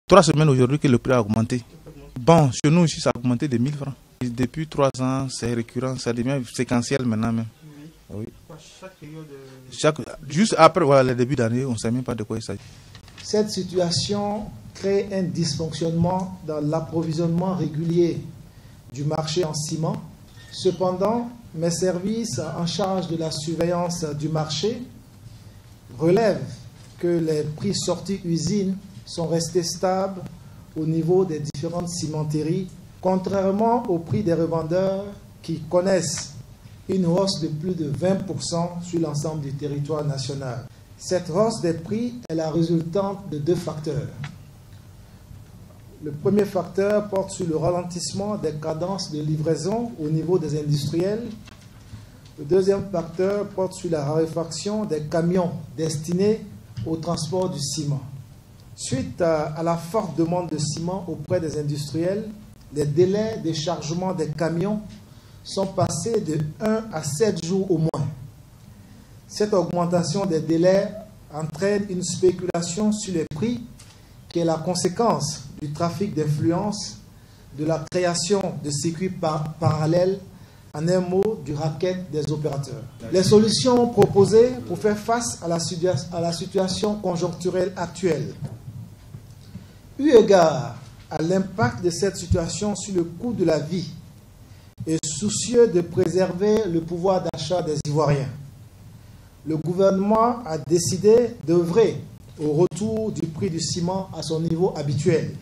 3 semaines aujourd'hui que le prix a augmenté. Bon, chez nous ici, ça a augmenté de 1000 francs. Et depuis 3 ans, c'est récurrent, ça devient séquentiel maintenant même. Oui. Juste après voilà, le début d'année, on ne sait même pas de quoi il s'agit. Cette situation crée un dysfonctionnement dans l'approvisionnement régulier du marché en ciment. Cependant, mes services en charge de la surveillance du marché relèvent que les prix sortis usine sont restés stables au niveau des différentes cimenteries, contrairement au prix des revendeurs qui connaissent une hausse de plus de 20% sur l'ensemble du territoire national. Cette hausse des prix est la résultante de 2 facteurs. Le premier facteur porte sur le ralentissement des cadences de livraison au niveau des industriels. Le deuxième facteur porte sur la raréfaction des camions destinés au transport du ciment. Suite à la forte demande de ciment auprès des industriels, les délais de chargement des camions sont passés de 1 à 7 jours au moins. Cette augmentation des délais entraîne une spéculation sur les prix qui est la conséquence du trafic d'influence, de la création de circuits parallèles, en un mot, du racket des opérateurs. Les solutions proposées pour faire face à la situation conjoncturelle actuelle. Eu égard à l'impact de cette situation sur le coût de la vie et soucieux de préserver le pouvoir d'achat des Ivoiriens, le gouvernement a décidé d'œuvrer au retour du prix du ciment à son niveau habituel.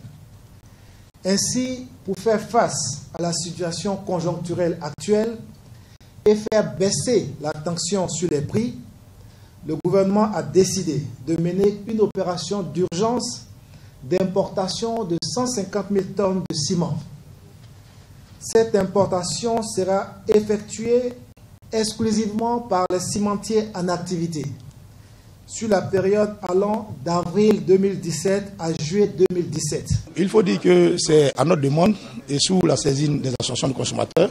Ainsi, pour faire face à la situation conjoncturelle actuelle et faire baisser la tension sur les prix, le gouvernement a décidé de mener une opération d'urgence d'importation de 150 000 tonnes de ciment. Cette importation sera effectuée exclusivement par les cimentiers en activité sur la période allant d'avril 2017 à juillet 2017. Il faut dire que c'est à notre demande et sous la saisine des associations de consommateurs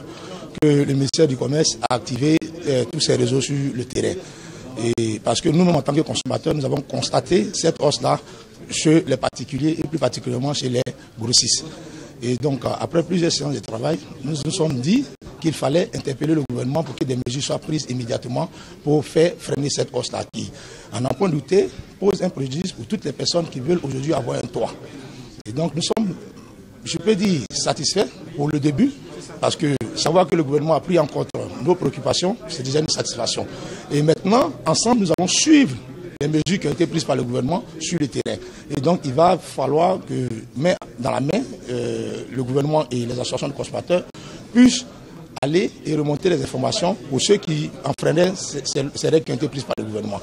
que le ministère du Commerce a activé tous ces réseaux sur le terrain. Et parce que nous-mêmes, en tant que consommateurs, nous avons constaté cette hausse-là chez les particuliers et plus particulièrement chez les grossistes. Et donc, après plusieurs séances de travail, nous nous sommes dit qu'il fallait interpeller le gouvernement pour que des mesures soient prises immédiatement pour faire freiner cette hausse-là qui, à n'en point douter, pose un préjudice pour toutes les personnes qui veulent aujourd'hui avoir un toit. Et donc, nous sommes, je peux dire, satisfaits pour le début, parce que savoir que le gouvernement a pris en compte nos préoccupations, c'est déjà une satisfaction. Et maintenant, ensemble, nous allons suivre les mesures qui ont été prises par le gouvernement sur le terrain. Et donc, il va falloir que, main dans la main, le gouvernement et les associations de consommateurs puissent aller et remonter les informations pour ceux qui enfreinaient ces règles qui ont été prises par le gouvernement.